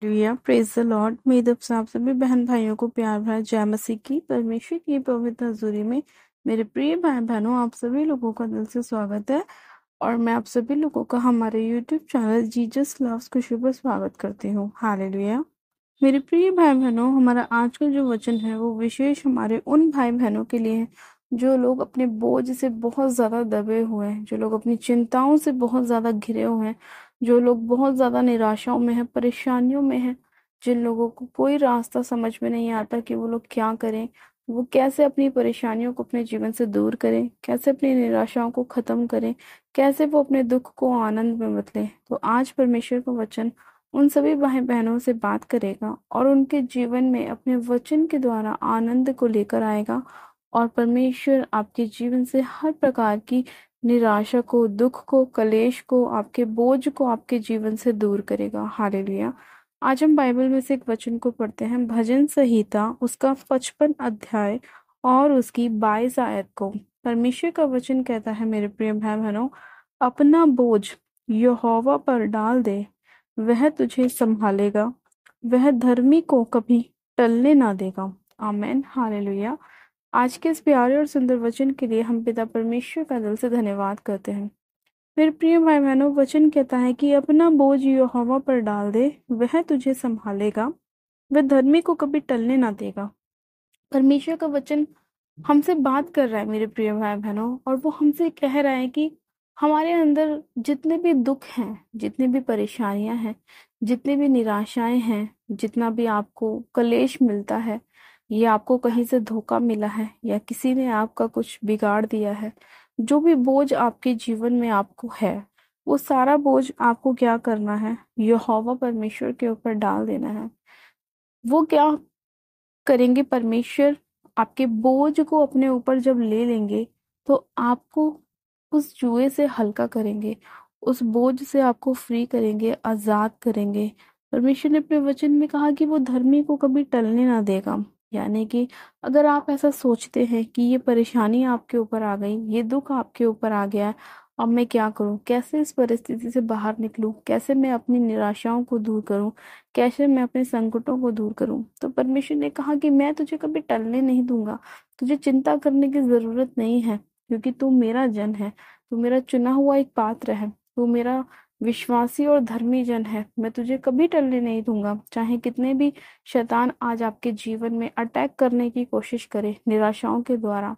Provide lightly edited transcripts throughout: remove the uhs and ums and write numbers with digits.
Hallelujah praise the Lord. मेरी तरफ से आप सभी बहन भाइयों को प्यार भरा जय मसीह की। परमेश्वर की पवित्र हजूरी में मेरे प्रिय भाई बहनों, आप सभी लोगों का दिल से स्वागत है। और मैं आप सभी लोगों का हमारे यूट्यूब चैनल जीसस लव्स खुशी पर स्वागत करती हूँ। हालेलुया। मेरे प्रिय भाई बहनों, हमारा आज का जो वचन है वो विशेष हमारे उन भाई बहनों के लिए है जो लोग अपने बोझ से बहुत ज्यादा दबे हुए हैं, जो लोग अपनी चिंताओं से बहुत ज्यादा घिरे हुए हैं, जो लोग बहुत ज्यादा निराशाओं में हैं, परेशानियों में हैं, जिन लोगों को कोई रास्ता समझ में नहीं आता कि वो लोग क्या करें, वो कैसे अपनी परेशानियों को अपने जीवन से दूर करें, कैसे अपनी निराशाओं को खत्म करें, कैसे वो अपने दुख को आनंद में बदलें। तो आज परमेश्वर का वचन उन सभी भाई बहनों से बात करेगा और उनके जीवन में अपने वचन के द्वारा आनंद को लेकर आएगा। और परमेश्वर आपके जीवन से हर प्रकार की निराशा को, दुख को, कलेश को, आपके बोझ को आपके जीवन से दूर करेगा। हालेलुया। आज हम बाइबल में से एक वचन को पढ़ते हैं, भजन संहिता उसका 55 अध्याय और उसकी 22 आयत को। परमेश्वर का वचन कहता है, मेरे प्रिय भाई बहनों, अपना बोझ यहोवा पर डाल दे, वह तुझे संभालेगा, वह धर्मी को कभी टलने ना देगा। आमेन। हालेलुया। आज के इस प्यारे और सुंदर वचन के लिए हम पिता परमेश्वर का दिल से धन्यवाद करते हैं। मेरे प्रिय भाई बहनों, वचन कहता है कि अपना बोझ यहोवा पर डाल दे, वह तुझे संभालेगा, वह धर्मी को कभी टलने ना देगा। परमेश्वर का वचन हमसे बात कर रहा है मेरे प्रिय भाई बहनों, और वो हमसे कह रहा है कि हमारे अंदर जितने भी दुख हैं, जितनी भी परेशानियां हैं, जितनी भी निराशाएं हैं, जितना भी आपको कलेश मिलता है, या आपको कहीं से धोखा मिला है, या किसी ने आपका कुछ बिगाड़ दिया है, जो भी बोझ आपके जीवन में आपको है, वो सारा बोझ आपको क्या करना है? यहोवा परमेश्वर के ऊपर डाल देना है। वो क्या करेंगे? परमेश्वर आपके बोझ को अपने ऊपर जब ले लेंगे तो आपको उस जुए से हल्का करेंगे, उस बोझ से आपको फ्री करेंगे, आजाद करेंगे। परमेश्वर ने अपने वचन में कहा कि वो धर्मी को कभी टलने ना देगा। यानी कि अगर आप ऐसा सोचते हैं कि ये परेशानी आपके ऊपर आ गई, ये दुख आपके ऊपर आ गया है, अब मैं क्या करूं, कैसे इस परिस्थिति से बाहर निकलूं, कैसे मैं अपनी निराशाओं को दूर करूं, कैसे मैं अपने संकटों को दूर करूं, तो परमेश्वर ने कहा कि मैं तुझे कभी टलने नहीं दूंगा। तुझे चिंता करने की जरूरत नहीं है, क्योंकि तू मेरा जन है, तू मेरा चुना हुआ एक पात्र है, तू मेरा विश्वासी और धर्मी जन है। मैं तुझे कभी टलने नहीं दूंगा, चाहे कितने भी शैतान आज आपके जीवन में अटैक करने की कोशिश करे, निराशाओं के द्वारा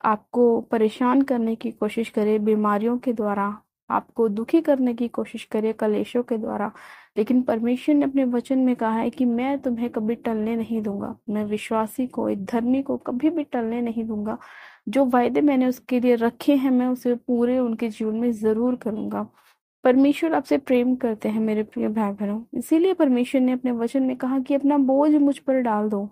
आपको परेशान करने की कोशिश करे, बीमारियों के द्वारा आपको दुखी करने की कोशिश करे, कलेशों के द्वारा। लेकिन परमेश्वर ने अपने वचन में कहा है कि मैं तुम्हें कभी टलने नहीं दूंगा, मैं विश्वासी को, एक धर्मी को कभी भी टलने नहीं दूंगा। जो वायदे मैंने उसके लिए रखे हैं, मैं उसे पूरे उनके जीवन में जरूर करूंगा। परमेश्वर आपसे प्रेम करते हैं मेरे प्रिय भाई बहनों, इसीलिए परमेश्वर ने अपने वचन में कहा कि अपना बोझ मुझ पर डाल दो।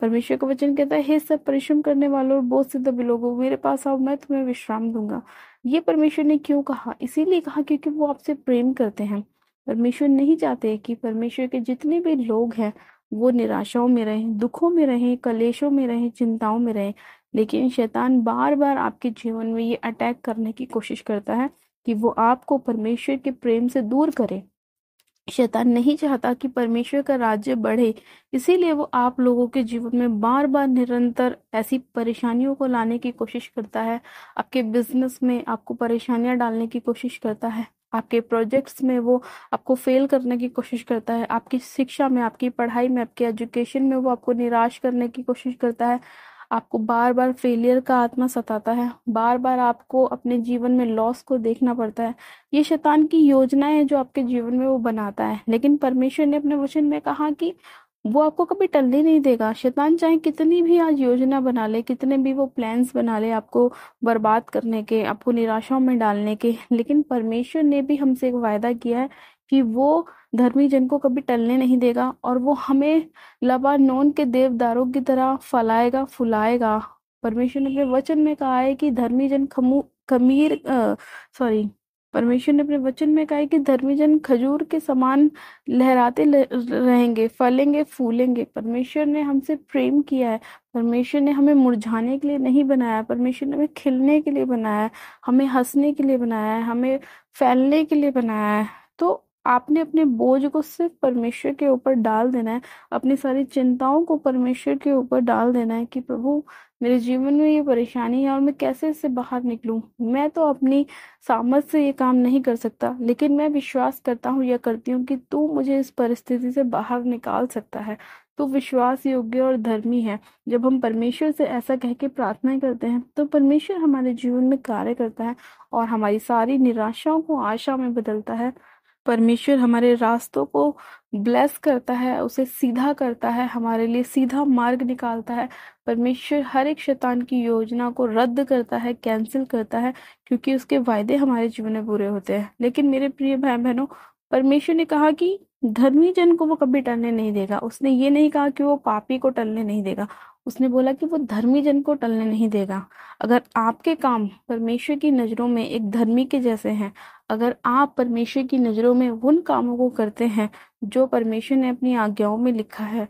परमेश्वर का वचन कहता है, हे सब परिश्रम करने वालों और बोझ से दबे लोगों, मेरे पास आओ, मैं तुम्हें विश्राम दूंगा। ये परमेश्वर ने क्यों कहा? इसीलिए कहा क्योंकि वो आपसे प्रेम करते हैं। परमेश्वर नहीं चाहते कि परमेश्वर के जितने भी लोग हैं वो निराशाओं में रहें, दुखों में रहें, कलेशों में रहें, चिंताओं में रहें। लेकिन शैतान बार बार आपके जीवन में ये अटैक करने की कोशिश करता है कि वो आपको परमेश्वर के प्रेम से दूर करे। शैतान नहीं चाहता कि परमेश्वर का राज्य बढ़े, इसीलिए वो आप लोगों के जीवन में बार बार निरंतर ऐसी परेशानियों को लाने की कोशिश करता है। आपके बिजनेस में आपको परेशानियां डालने की कोशिश करता है, आपके प्रोजेक्ट्स में वो आपको फेल करने की कोशिश करता है, आपकी शिक्षा में, आपकी पढ़ाई में, आपके एजुकेशन में वो आपको निराश करने की कोशिश करता है। आपको बार बार फेलियर का आत्मा सताता है, बार बार आपको अपने जीवन में लॉस को देखना पड़ता है। ये शैतान की योजनाएं हैं जो आपके जीवन में वो बनाता है। लेकिन परमेश्वर ने अपने वचन में कहा कि वो आपको कभी टलने नहीं देगा। शैतान चाहे कितनी भी आज योजना बना ले, कितने भी वो प्लान्स बना ले आपको बर्बाद करने के, आपको निराशाओं में डालने के, लेकिन परमेश्वर ने भी हमसे एक वायदा किया है कि वो धर्मी जन को कभी टलने नहीं देगा, और वो हमें लबानोन के देवदारों की तरह फैलाएगा, फुलाएगा। परमेश्वर ने अपने वचन में कहा है कि धर्मी जन खमीर सॉरी परमेश्वर ने अपने वचन में कहा है कि धर्मी जन खजूर के समान लहराते रहेंगे, फलेंगे, फूलेंगे। परमेश्वर ने हमसे प्रेम किया है। परमेश्वर ने हमें मुरझाने के लिए नहीं बनाया, परमेश्वर ने हमें खिलने के लिए बनाया है, हमें हंसने के लिए बनाया है, हमें फैलने के लिए बनाया है। तो आपने अपने बोझ को सिर्फ परमेश्वर के ऊपर डाल देना है, अपनी सारी चिंताओं को परमेश्वर के ऊपर डाल देना है कि प्रभु मेरे जीवन में ये परेशानी है और मैं कैसे इससे बाहर निकलूं। मैं तो अपनी सामर्थ से ये काम नहीं कर सकता, लेकिन मैं विश्वास करता हूँ या करती हूँ कि तू मुझे इस परिस्थिति से बाहर निकाल सकता है। तू विश्वास योग्य और धर्मी है। जब हम परमेश्वर से ऐसा कह के प्रार्थना करते हैं तो परमेश्वर हमारे जीवन में कार्य करता है और हमारी सारी निराशाओं को आशा में बदलता है। परमेश्वर हमारे रास्तों को ब्लेस करता है, उसे सीधा करता है, हमारे लिए सीधा मार्ग निकालता है। परमेश्वर हर एक शैतान की योजना को रद्द करता है, कैंसिल करता है, क्योंकि उसके वायदे हमारे जीवन में पूरे होते हैं। लेकिन मेरे प्रिय भाई बहनों, परमेश्वर ने कहा कि धर्मी जन को वो कभी टलने नहीं देगा। उसने ये नहीं कहा कि वो पापी को टलने नहीं देगा, उसने बोला कि वो धर्मी जन को टलने नहीं देगा। अगर आपके काम परमेश्वर की नजरों में एक धर्मी के जैसे हैं, अगर आप परमेश्वर की नजरों में उन कामों को करते हैं जो परमेश्वर ने अपनी आज्ञाओं में लिखा है,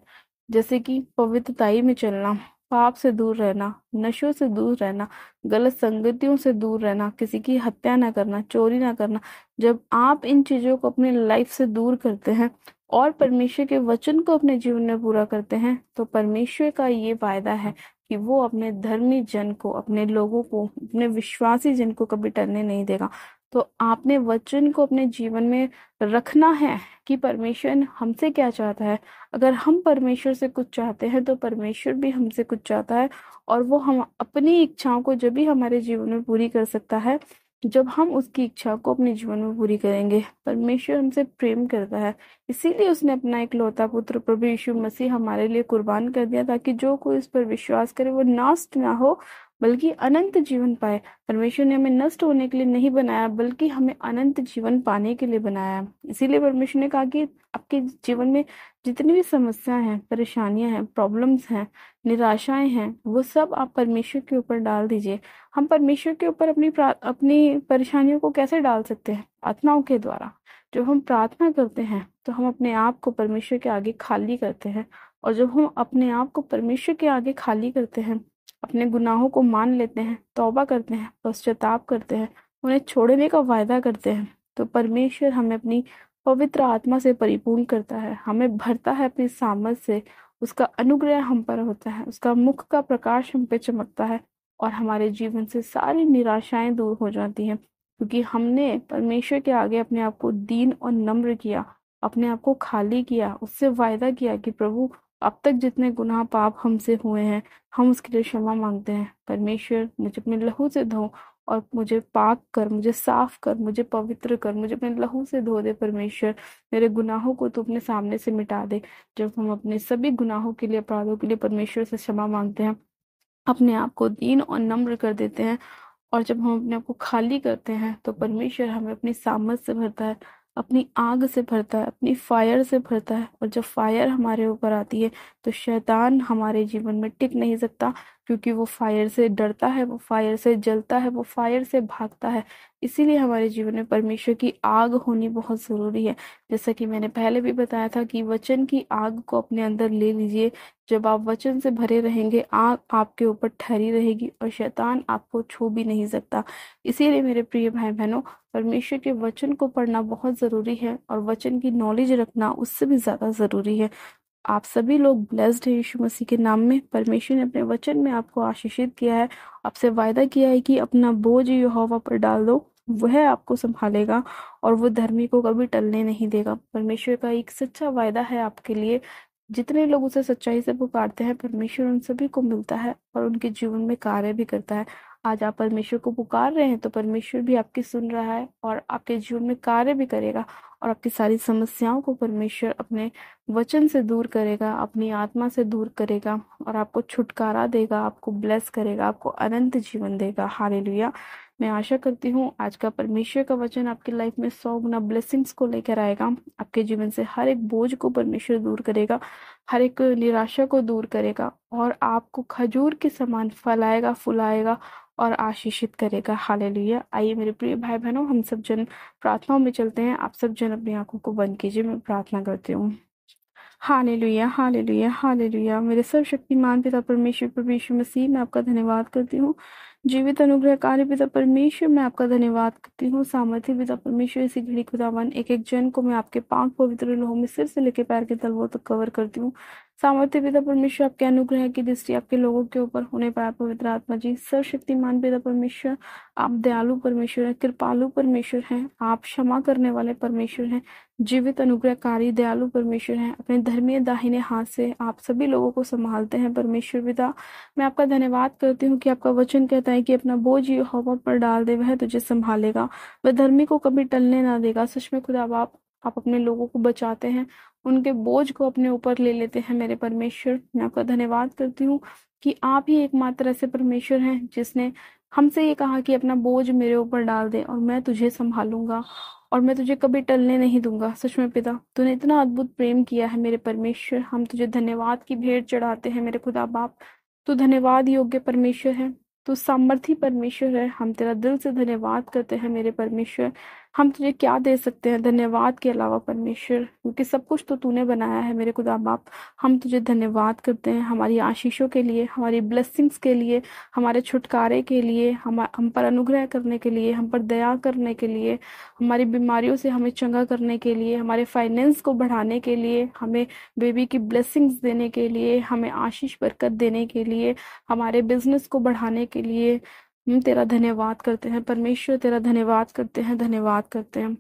जैसे कि पवित्रताई में चलना, पाप से दूर रहना, नशों से दूर रहना, गलत संगतियों से दूर रहना, किसी की हत्या ना करना, चोरी ना करना, जब आप इन चीजों को अपने लाइफ से दूर करते हैं और परमेश्वर के वचन को अपने जीवन में पूरा करते हैं, तो परमेश्वर का ये वायदा है कि वो अपने धर्मी जन को, अपने लोगों को, अपने विश्वासी जन को कभी टलने नहीं देगा। तो आपने वचन को अपने जीवन में रखना है कि परमेश्वर हमसे क्या चाहता है। अगर हम परमेश्वर से कुछ चाहते हैं तो परमेश्वर भी हमसे कुछ चाहता है, और वो हम अपनी इच्छाओं को जब भी हमारे जीवन में पूरी कर सकता है जब हम उसकी इच्छा को अपने जीवन में पूरी करेंगे। परमेश्वर हमसे प्रेम करता है, इसीलिए उसने अपना इकलौता पुत्र प्रभु यीशु मसीह हमारे लिए कुर्बान कर दिया, ताकि जो कोई इस पर विश्वास करे वो नास्ट ना हो बल्कि अनंत जीवन पाए। परमेश्वर ने हमें नष्ट होने के लिए नहीं बनाया, बल्कि हमें अनंत जीवन पाने के लिए बनाया है। इसीलिए परमेश्वर ने कहा कि आपके जीवन में जितनी भी समस्याएं हैं, परेशानियां हैं, प्रॉब्लम्स हैं, निराशाएं हैं, वो सब आप परमेश्वर के ऊपर डाल दीजिए। हम परमेश्वर के ऊपर अपनी परेशानियों को कैसे डाल सकते हैं? प्रार्थनाओं के द्वारा। जब हम प्रार्थना करते हैं तो हम अपने आप को परमेश्वर के आगे खाली करते हैं, और जब हम अपने आप को परमेश्वर के आगे खाली करते हैं, अपने गुनाहों को मान लेते हैं, तौबा करते हैं, पश्चाताप करते हैं, उन्हें छोड़ने का वायदा करते हैं, तो परमेश्वर हमें अपनी पवित्र आत्मा से परिपूर्ण करता है, हमें भरता है अपनी सामर्थ से। उसका अनुग्रह हम पर होता है, उसका मुख का प्रकाश हम पे चमकता है, और हमारे जीवन से सारी निराशाएं दूर हो जाती हैं, क्योंकि हमने परमेश्वर के आगे अपने आप को दीन और नम्र किया, अपने आप को खाली किया, उससे वायदा किया कि प्रभु अब तक जितने गुनाह पाप हमसे हुए हैं हम उसके लिए क्षमा मांगते हैं। परमेश्वर मुझे अपने लहू से धो और मुझे पाक कर, मुझे साफ कर, मुझे पवित्र कर, मुझे अपने लहू से धो दे। परमेश्वर मेरे गुनाहों को तू अपने सामने से मिटा दे। जब हम अपने सभी गुनाहों के लिए, अपराधों के लिए परमेश्वर से क्षमा मांगते हैं, अपने आप को दीन और नम्र कर देते हैं, और जब हम अपने आप को खाली करते हैं, तो परमेश्वर हमें अपनी सामर्थ से भरता है, अपनी आग से भरता है, अपनी फायर से भरता है। और जब फायर हमारे ऊपर आती है तो शैतान हमारे जीवन में टिक नहीं सकता, क्योंकि वो फायर से डरता है, वो फायर से जलता है, वो फायर से भागता है। इसीलिए हमारे जीवन में परमेश्वर की आग होनी बहुत जरूरी है। जैसा कि मैंने पहले भी बताया था कि वचन की आग को अपने अंदर ले लीजिए। जब आप वचन से भरे रहेंगे, आग आपके ऊपर ठहरी रहेगी और शैतान आपको छू भी नहीं सकता। इसीलिए मेरे प्रिय भाई बहनों, परमेश्वर के वचन को पढ़ना बहुत जरूरी है, और वचन की नॉलेज रखना उससे भी ज्यादा जरूरी है। आप सभी लोग ब्लेस्ड हैं यीशु मसीह के नाम में। परमेश्वर ने अपने वचन में आपको आशीषित किया है, आपसे वायदा किया है कि अपना बोझ यहोवा पर डाल दो, वह आपको संभालेगा और वो धर्मी को कभी टलने नहीं देगा। परमेश्वर का एक सच्चा वायदा है आपके लिए। जितने लोग उसे सच्चाई से पुकारते हैं, परमेश्वर उन सभी को मिलता है और उनके जीवन में कार्य भी करता है। आज आप परमेश्वर को पुकार रहे हैं तो परमेश्वर भी आपकी सुन रहा है और आपके जीवन में कार्य भी करेगा, और आपकी सारी समस्याओं को परमेश्वर अपने वचन से दूर करेगा, अपनी आत्मा से दूर करेगा, और आपको छुटकारा देगा, आपको ब्लेस करेगा, आपको अनंत जीवन देगा। हालेलुया। मैं आशा करती हूँ आज का परमेश्वर का वचन आपकी लाइफ में 100 गुना ब्लेसिंग्स को लेकर आएगा। आपके जीवन से हर एक बोझ को परमेश्वर दूर करेगा, हर एक निराशा को दूर करेगा, और आपको खजूर के समान फैलाएगा, फुलाएगा और आशीषित करेगा। हालेलुया। आइए मेरे प्रिय भाई बहनों, हम सब जन प्रार्थनाओं में चलते हैं। आप सब जन अपनी आंखों को बंद कीजिए, मैं प्रार्थना करती हूँ। Hallelujah, hallelujah, hallelujah. मेरे सर्वशक्तिमान पिता परमेश्वर प्रभु यीशु मसीह, मैं आपका धन्यवाद करती हूँ जीवित अनुग्रहकारी पिता परमेश्वर, मैं आपका धन्यवाद करती हूँ। सामर्थ्य पिता परमेश्वर, इसी घड़ी खुदावन एक एक जन को मैं आपके पाक पवित्र लोह में सिर से लेकर पैर के तलवों तक कवर करती हूँ। सामर्थ्य पिता परमेश्वर, आपके अनुग्रह की दृष्टि आपके लोगों के ऊपर होने पाए पवित्र आत्मा जी। सर्वशक्तिमान पिता परमेश्वर, आप दयालु परमेश्वर हैं, कृपालु परमेश्वर हैं, आप क्षमा करने वाले परमेश्वर हैं, जीवित अनुग्रहकारी दयालु परमेश्वर हैं। अपने धर्मीय दाहिने हाथ से आप सभी लोगों को संभालते हैं परमेश्वर पिता। मैं आपका धन्यवाद करती हूँ कि आपका वचन कहता है कि अपना बोझ यहोवा पर डाल दे, वह तुझे संभालेगा, वह धर्मी को कभी टलने ना देगा। सच में खुदा आप अपने लोगों को बचाते हैं, उनके बोझ को अपने ऊपर ले लेते हैं मेरे परमेश्वर। मैं आपका धन्यवाद करती हूँ कि आप ही एकमात्र ऐसे परमेश्वर हैं जिसने हमसे ये कहा कि अपना बोझ मेरे ऊपर डाल दे और मैं तुझे संभालूंगा और मैं तुझे कभी टलने नहीं दूंगा। सच में पिता, तूने इतना अद्भुत प्रेम किया है मेरे परमेश्वर। हम तुझे धन्यवाद की भेंट चढ़ाते हैं मेरे खुदा बाप। तू धन्यवाद योग्य परमेश्वर है, तू सामर्थी परमेश्वर है। हम तेरा दिल से धन्यवाद करते हैं मेरे परमेश्वर। हम तुझे क्या दे सकते हैं धन्यवाद के अलावा परमेश्वर, क्योंकि सब कुछ तो तूने बनाया है मेरे खुदा बाप। हम तुझे धन्यवाद करते हैं हमारी आशीषों के लिए, हमारी ब्लेसिंग्स के लिए, हमारे छुटकारे के लिए, हम पर अनुग्रह करने के लिए, हम पर दया करने के लिए, हमारी बीमारियों से हमें चंगा करने के लिए, हमारे फाइनेंस को बढ़ाने के लिए, हमें बेबी की ब्लेसिंग्स देने के लिए, हमें आशीष बरकत देने के लिए, हमारे बिजनेस को बढ़ाने के लिए। हम तेरा धन्यवाद करते हैं परमेश्वर, तेरा धन्यवाद करते हैं, धन्यवाद करते हैं।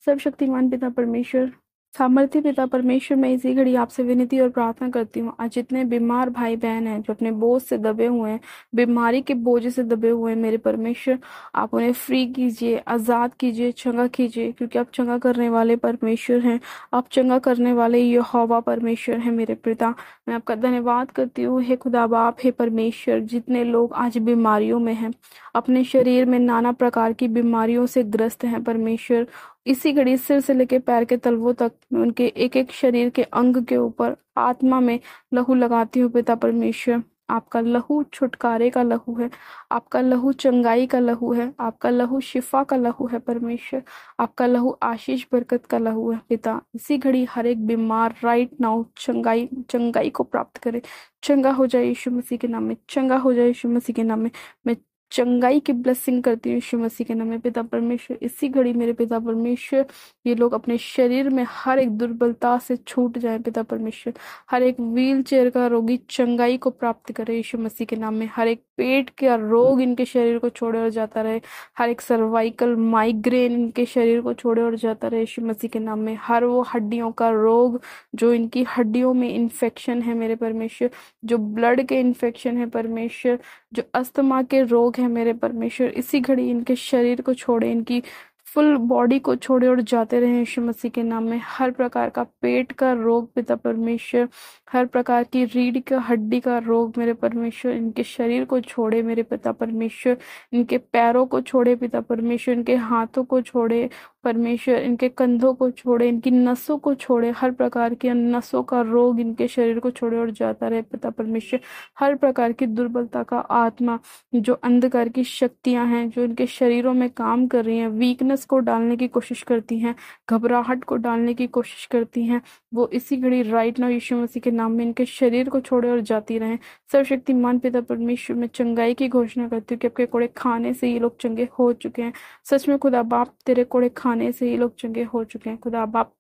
सर्वशक्तिमान पिता परमेश्वर, सामर्थ्य पिता परमेश्वर, मैं इसी घड़ी आपसे विनती और प्रार्थना करती हूँ, आज जितने बीमार भाई बहन हैं जो अपने बोझ से दबे हुए हैं, बीमारी के बोझ से दबे हुए हैं मेरे परमेश्वर, आप उन्हें फ्री कीजिए, आजाद कीजिए, चंगा कीजिए, क्योंकि आप चंगा करने वाले परमेश्वर हैं। आप चंगा करने वाले यहोवा परमेश्वर हैं मेरे पिता। मैं आपका धन्यवाद करती हूँ हे खुदा बाप, हे परमेश्वर। जितने लोग आज बीमारियों में हैं, अपने शरीर में नाना प्रकार की बीमारियों से ग्रस्त हैं परमेश्वर, इसी घड़ी सिर से लेकर पैर के तलवों तक मैं उनके एक एक शरीर के अंग के ऊपर आत्मा में लहू लगाती हूँ पिता परमेश्वर। आपका लहू छुटकारे का लहू है, आपका लहू चंगाई का लहू है, आपका लहू शिफा का लहू है परमेश्वर, आपका लहू आशीष बरकत का लहू है पिता। इसी घड़ी हर एक बीमार राइट नाउ चंगाई चंगाई को प्राप्त करे, चंगा हो जाए यीशु मसीह के नाम में, चंगा हो जाए यीशु मसीह के नाम में। मैं चंगाई की ब्लेसिंग करती हूँ यीशु मसीह के नाम में पिता परमेश्वर। इसी घड़ी मेरे पिता परमेश्वर, ये लोग अपने शरीर में हर एक दुर्बलता से छूट जाए पिता परमेश्वर। हर एक व्हील चेयर का रोगी चंगाई को प्राप्त करे यीशु मसीह के नाम में। हर एक पेट का रोग इनके शरीर को छोड़े और जाता रहे, हर एक सर्वाइकल माइग्रेन इनके शरीर को छोड़े और जाता रहे यीशु मसीह के नाम में। हर वो हड्डियों का रोग जो इनकी हड्डियों में इन्फेक्शन है मेरे परमेश्वर, जो ब्लड के इन्फेक्शन है परमेश्वर, जो अस्थमा के रोग है मेरे परमेश्वर, इसी घड़ी इनके शरीर को छोड़े, इनकी फुल बॉडी को छोड़े और जाते रहे यीशु मसीह के नाम में। हर प्रकार का पेट का रोग पिता परमेश्वर, हर प्रकार की रीढ़ का हड्डी का रोग मेरे परमेश्वर, इनके शरीर को छोड़े मेरे पिता परमेश्वर, इनके पैरों को छोड़े पिता परमेश्वर, इनके हाथों को छोड़े परमेश्वर, इनके कंधों को छोड़े, इनकी नसों को छोड़े, हर प्रकार की नसों का रोग इनके शरीर को छोड़े और जाता रहे पिता परमेश्वर। हर प्रकार की दुर्बलता का आत्मा, जो अंधकार की शक्तियां हैं जो इनके शरीरों में काम कर रही हैं, वीकनेस को डालने की कोशिश करती हैं, घबराहट को डालने की कोशिश करती हैं, वो इसी घड़ी राइट नाउ यीशु मसीह के नाम में इनके शरीर को छोड़े और जाती रहें। सर्वशक्तिमान पिता परमेश्वर, मैं चंगाई की घोषणा करती हूँ कि आपके कोड़े खाने से ये लोग चंगे हो चुके हैं। सच में खुदा बाप, तेरे कोड़े खाने से ये लोग चंगे हो चुके हैं खुदा बाप।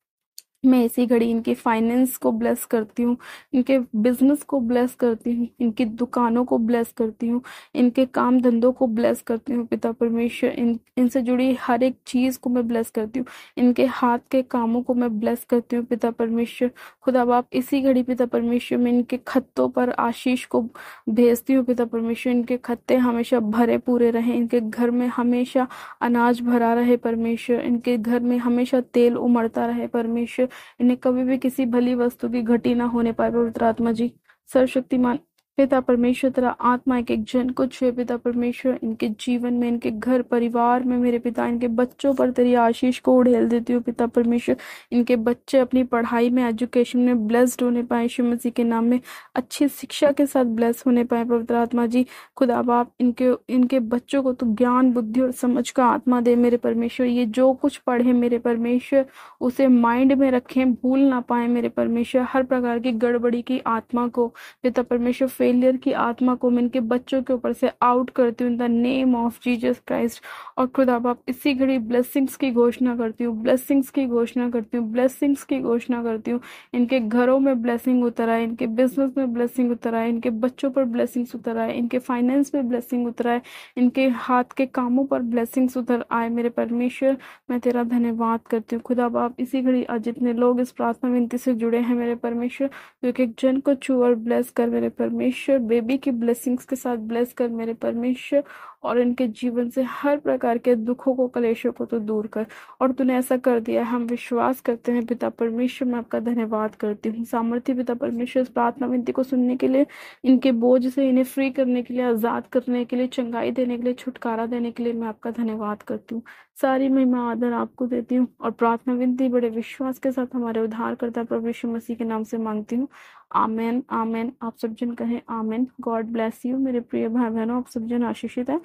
मैं इसी घड़ी इनकी फाइनेंस को ब्लेस करती हूँ, इनके बिजनेस को ब्लेस करती हूँ, इनकी दुकानों को ब्लेस करती हूँ, इनके काम धंधों को ब्लेस करती हूँ पिता परमेश्वर। इनसे जुड़ी हर एक चीज को मैं ब्लेस करती हूँ, इनके हाथ के कामों को मैं ब्लेस करती हूँ पिता परमेश्वर। खुदा बाप, इसी घड़ी पिता परमेश्वर मैं इनके खत्तों पर आशीष को भेजती हूँ पिता परमेश्वर। इनके खत्ते हमेशा भरे पूरे रहें, इनके घर में हमेशा अनाज भरा रहे परमेश्वर, इनके घर में हमेशा तेल उमड़ता रहे परमेश्वर, इन्हें कभी भी किसी भली वस्तु की घटी ना होने पाए पवित्र आत्मा जी। सर्वशक्तिमान पिता परमेश्वर, तेरा आत्मा एक एक जन को छुए पिता परमेश्वर, इनके जीवन में, इनके घर परिवार में मेरे पिता, इनके बच्चों पर तेरी आशीष को उड़ेल देती हूँ पिता परमेश्वर। इनके बच्चे अपनी पढ़ाई में, एजुकेशन में ब्लेस्ड होने पाए यीशु मसीह के नाम में, अच्छी शिक्षा के साथ ब्लेस होने पाए पवित्र आत्मा जी। खुदा बाप, इनके बच्चों को तो ज्ञान बुद्धि और समझ का आत्मा दे मेरे परमेश्वर। ये जो कुछ पढ़े मेरे परमेश्वर उसे माइंड में रखें, भूल ना पाए मेरे परमेश्वर। हर प्रकार की गड़बड़ी की आत्मा को पिता परमेश्वर फेलियर की आत्मा को मैं इनके बच्चों के ऊपर से आउट करती हूँ in the name of Jesus Christ. और खुदा बाप इसी घड़ी ब्लेसिंग्स की घोषणा करती हूँ, ब्लेसिंग्स की घोषणा करती हूँ, ब्लेसिंग्स की घोषणा करती हूँ। इनके घरों में ब्लेसिंग उतर आए, इनके बिजनेस में ब्लेसिंग उतर आए, इनके बच्चों पर ब्लेसिंग्स उतर आए, इनके फाइनेंस में ब्लेसिंग उतर आए, इनके हाथ के कामों पर ब्लेसिंग्स उतर आए। मेरे परमेश्वर मैं तेरा धन्यवाद करती हूँ खुदा बाप। इसी घड़ी आज जितने लोग इस प्रार्थना विनती से जुड़े हैं मेरे परमेश्वर, तो एक एक जन को छू और ब्लेस कर मेरे परमेश्वर, बेबी की ब्लेसिंग्स के साथ ब्लेस कर मेरे परमेश्वर। और इनके जीवन से हर प्रकार के दुखों को, कलेशों को तो दूर कर। और तूने ऐसा कर दिया, हम विश्वास करते हैं पिता परमेश्वर। मैं आपका धन्यवाद करती हूँ सामर्थ्य पिता परमेश्वर, इस प्रार्थना विनती को सुनने के लिए, इनके बोझ से इन्हें फ्री करने के लिए, आजाद करने के लिए, चंगाई देने के लिए, छुटकारा देने के लिए मैं आपका धन्यवाद करती हूँ। सारी महिमा आदर आपको देती हूँ और प्रार्थना विनती बड़े विश्वास के साथ हमारे उद्धारकर्ता प्रभु यीशु मसीह के नाम से मांगती हूँ। आमेन आमेन। आप सब जन कहें आमेन। गॉड ब्लेस यू मेरे प्रिय भाई बहनों, आप सब जन आशीषित है।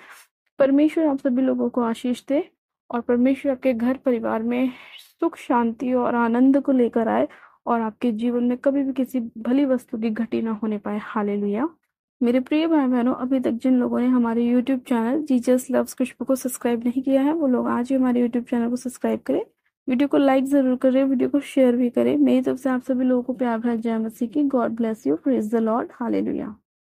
परमेश्वर आप सभी लोगों को आशीष दे और परमेश्वर आपके घर परिवार में सुख, शांति और आनंद को लेकर आए और आपके जीवन में कभी भी किसी भली वस्तु की घटी ना होने पाए। हालेलुया। मेरे प्रिय भाई बहनों, अभी तक जिन लोगों ने हमारे यूट्यूब चैनल जीसस लव्स खुशबू को सब्सक्राइब नहीं किया है, वो लोग आज ही हमारे यूट्यूब चैनल को सब्सक्राइब करें, वीडियो को लाइक जरूर करें, वीडियो को शेयर भी करें। मेरी तरफ से आप सभी लोगों को प्यार भरा जय मसीह की। God bless you. Praise the Lord. Hallelujah.